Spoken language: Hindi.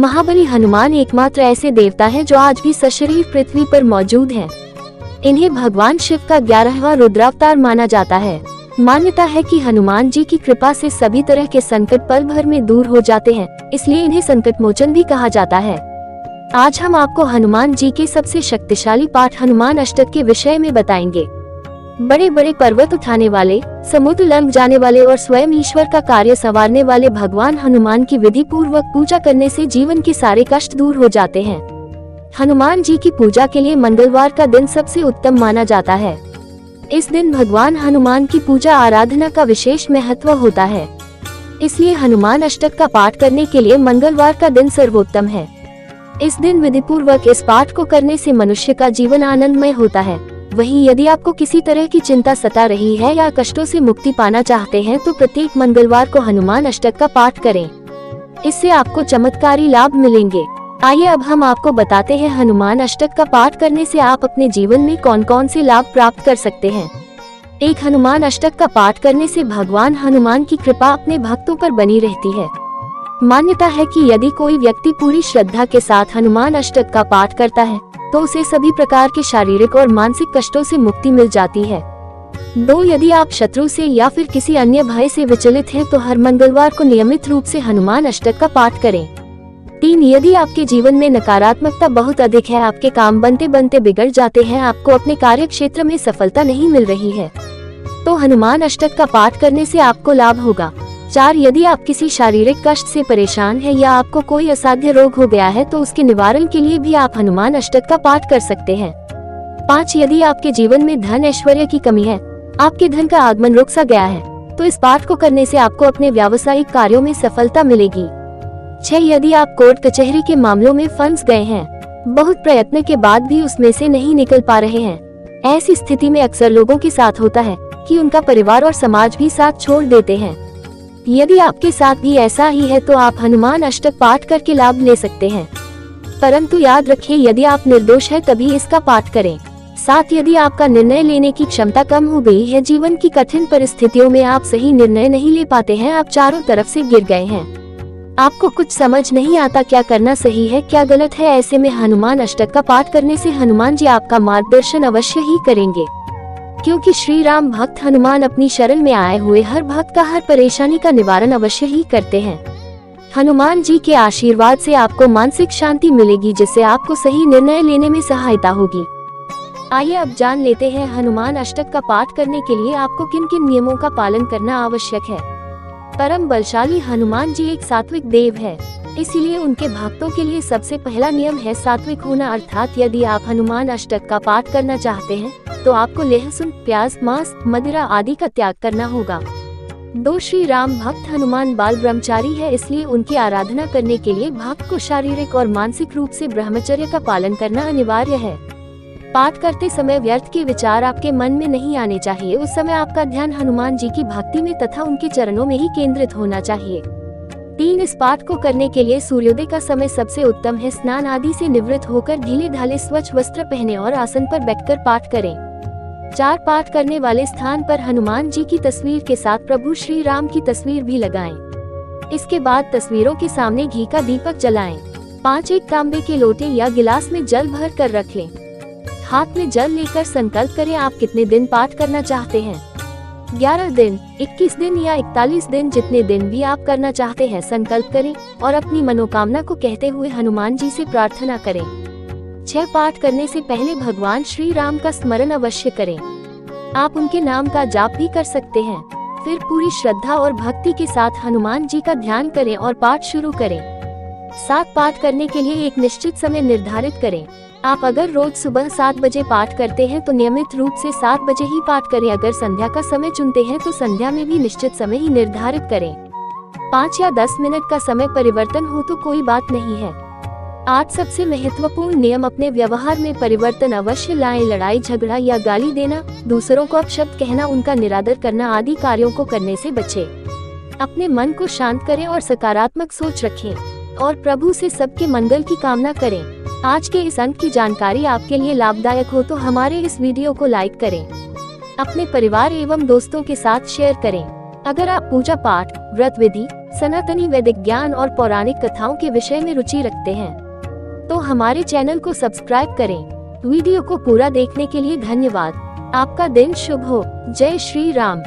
महाबली हनुमान एकमात्र ऐसे देवता हैं जो आज भी सशरीर पृथ्वी पर मौजूद हैं। इन्हें भगवान शिव का 11वां रुद्रावतार माना जाता है। मान्यता है कि हनुमान जी की कृपा से सभी तरह के संकट पल भर में दूर हो जाते हैं, इसलिए इन्हें संकट मोचन भी कहा जाता है। आज हम आपको हनुमान जी के सबसे शक्तिशाली पाठ हनुमान अष्टक के विषय में बताएंगे। बड़े बड़े पर्वत उठाने वाले, समुद्र लंघ जाने वाले और स्वयं ईश्वर का कार्य संवारने वाले भगवान हनुमान की विधि पूर्वक पूजा करने से जीवन के सारे कष्ट दूर हो जाते हैं। हनुमान जी की पूजा के लिए मंगलवार का दिन सबसे उत्तम माना जाता है। इस दिन भगवान हनुमान की पूजा आराधना का विशेष महत्व होता है, इसलिए हनुमान अष्टक का पाठ करने के लिए मंगलवार का दिन सर्वोत्तम है। इस दिन विधि पूर्वक इस पाठ को करने से मनुष्य का जीवन आनंदमय होता है। वहीं यदि आपको किसी तरह की चिंता सता रही है या कष्टों से मुक्ति पाना चाहते हैं तो प्रत्येक मंगलवार को हनुमान अष्टक का पाठ करें। इससे आपको चमत्कारी लाभ मिलेंगे। आइए अब हम आपको बताते हैं हनुमान अष्टक का पाठ करने से आप अपने जीवन में कौन कौन से लाभ प्राप्त कर सकते हैं। एक, हनुमान अष्टक का पाठ करने से भगवान हनुमान की कृपा अपने भक्तों पर बनी रहती है। मान्यता है कि यदि कोई व्यक्ति पूरी श्रद्धा के साथ हनुमान अष्टक का पाठ करता है तो उसे सभी प्रकार के शारीरिक और मानसिक कष्टों से मुक्ति मिल जाती है। 2, यदि आप शत्रु से या फिर किसी अन्य भय से विचलित हैं तो हर मंगलवार को नियमित रूप से हनुमान अष्टक का पाठ करें। 3, यदि आपके जीवन में नकारात्मकता बहुत अधिक है, आपके काम बनते बनते बिगड़ जाते हैं, आपको अपने कार्य क्षेत्र में सफलता नहीं मिल रही है, तो हनुमान अष्टक का पाठ करने से आपको लाभ होगा। 4, यदि आप किसी शारीरिक कष्ट से परेशान हैं या आपको कोई असाध्य रोग हो गया है तो उसके निवारण के लिए भी आप हनुमान अष्टक का पाठ कर सकते हैं। 5, यदि आपके जीवन में धन ऐश्वर्य की कमी है, आपके धन का आगमन रुक सा गया है, तो इस पाठ को करने से आपको अपने व्यावसायिक कार्यों में सफलता मिलेगी। 6, यदि आप कोर्ट कचहरी के मामलों में फंस गए हैं, बहुत प्रयत्न के बाद भी उसमें से नहीं निकल पा रहे हैं, ऐसी स्थिति में अक्सर लोगों के साथ होता है कि उनका परिवार और समाज भी साथ छोड़ देते हैं। यदि आपके साथ भी ऐसा ही है तो आप हनुमान अष्टक पाठ करके लाभ ले सकते हैं, परंतु याद रखिए यदि आप निर्दोष हैं तभी इसका पाठ करें। 7, यदि आपका निर्णय लेने की क्षमता कम हो गई है, जीवन की कठिन परिस्थितियों में आप सही निर्णय नहीं ले पाते हैं, आप चारों तरफ से गिर गए हैं, आपको कुछ समझ नहीं आता क्या करना सही है क्या गलत है, ऐसे में हनुमान अष्टक का पाठ करने से हनुमान जी आपका मार्गदर्शन अवश्य ही करेंगे, क्योंकि श्री राम भक्त हनुमान अपनी शरण में आए हुए हर भक्त का हर परेशानी का निवारण अवश्य ही करते हैं। हनुमान जी के आशीर्वाद से आपको मानसिक शांति मिलेगी, जिससे आपको सही निर्णय लेने में सहायता होगी। आइए अब जान लेते हैं हनुमान अष्टक का पाठ करने के लिए आपको किन किन नियमों का पालन करना आवश्यक है। परम बलशाली हनुमान जी एक सात्विक देव है, इसीलिए उनके भक्तों के लिए सबसे पहला नियम है सात्विक होना, अर्थात यदि आप हनुमान अष्टक का पाठ करना चाहते हैं तो आपको लहसुन, प्याज, मांस, मदिरा आदि का त्याग करना होगा। 2, श्री राम भक्त हनुमान बाल ब्रह्मचारी है, इसलिए उनकी आराधना करने के लिए भक्त को शारीरिक और मानसिक रूप से ब्रह्मचर्य का पालन करना अनिवार्य है। पाठ करते समय व्यर्थ के विचार आपके मन में नहीं आने चाहिए, उस समय आपका ध्यान हनुमान जी की भक्ति में तथा उनके चरणों में ही केंद्रित होना चाहिए। 3, इस पाठ को करने के लिए सूर्योदय का समय सबसे उत्तम है। स्नान आदि से निवृत्त होकर ढीले ढाले स्वच्छ वस्त्र पहने और आसन पर बैठकर पाठ करें। 4, पाठ करने वाले स्थान पर हनुमान जी की तस्वीर के साथ प्रभु श्री राम की तस्वीर भी लगाएं। इसके बाद तस्वीरों के सामने घी का दीपक जलाएं। 5, एक तांबे के लोटे या गिलास में जल भर कर रख लें। हाथ में जल लेकर संकल्प करें आप कितने दिन पाठ करना चाहते हैं। 11 दिन, 21 दिन या 41 दिन, जितने दिन भी आप करना चाहते हैं संकल्प करें और अपनी मनोकामना को कहते हुए हनुमान जी से प्रार्थना करें। 6, पाठ करने से पहले भगवान श्री राम का स्मरण अवश्य करें। आप उनके नाम का जाप भी कर सकते हैं। फिर पूरी श्रद्धा और भक्ति के साथ हनुमान जी का ध्यान करें और पाठ शुरू करें। 7, पाठ करने के लिए एक निश्चित समय निर्धारित करें। आप अगर रोज सुबह 7 बजे पाठ करते हैं तो नियमित रूप से 7 बजे ही पाठ करें। अगर संध्या का समय चुनते हैं तो संध्या में भी निश्चित समय ही निर्धारित करें। 5 या 10 मिनट का समय परिवर्तन हो तो कोई बात नहीं है। 8, सबसे महत्वपूर्ण नियम, अपने व्यवहार में परिवर्तन अवश्य लाएं। लड़ाई झगड़ा या गाली देना, दूसरों को अपशब्द कहना, उनका निरादर करना आदि कार्यों को करने से बचें। अपने मन को शांत करें और सकारात्मक सोच रखें और प्रभु से सबके मंगल की कामना करें। आज के इस अंक की जानकारी आपके लिए लाभदायक हो तो हमारे इस वीडियो को लाइक करें, अपने परिवार एवं दोस्तों के साथ शेयर करें। अगर आप पूजा पाठ, व्रत विधि, सनातनी वैदिक ज्ञान और पौराणिक कथाओं के विषय में रुचि रखते हैं तो हमारे चैनल को सब्सक्राइब करें। वीडियो को पूरा देखने के लिए धन्यवाद। आपका दिन शुभ हो। जय श्री राम।